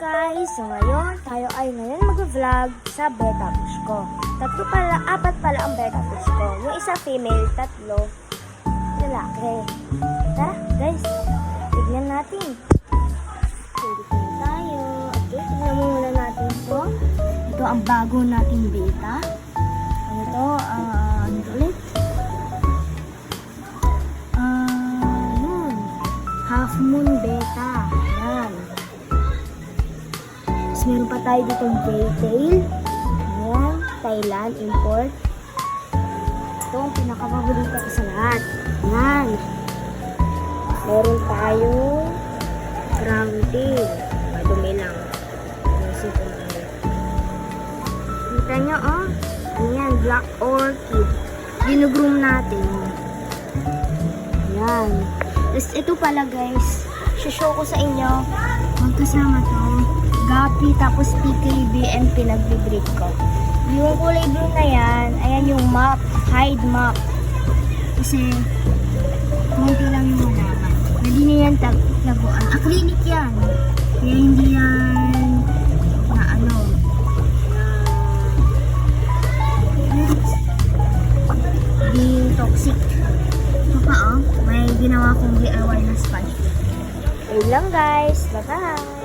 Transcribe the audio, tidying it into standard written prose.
guys! So ngayon, tayo ay mag-vlog sa betta fish ko. Apat pala ang betta fish ko. Yung isa female, 3 lalaki. Tara guys, tignan natin. Dito na tayo. Okay, tignan muna natin ito. Ito ang bago nating betta. Ano ito? Ano ulit? Half moon betta. Yan. Tapos meron pa tayo ditong J-tail. Yan. Thailand import. Ito ang pinakapaborito ko sa lahat. Yan. Meron tayo crown tail. Madumi lang. Kita nyo, oh. Ayan, black orchid. Ginugroom natin. Yan. Tapos ito pala guys, show ko sa inyo, magkasama to, gapi tapos PKB and pinag-breed ko. Yung kulay blue na yan, ayan yung map, hide map. Kasi, konti lang yung malaman. Pwede na yan taguan. Acrylic yan. Kaya hindi yan na ano, di toxic. Ito pa oh, may ginawa kong DIY na sponge. Ayun lang guys, bye-bye!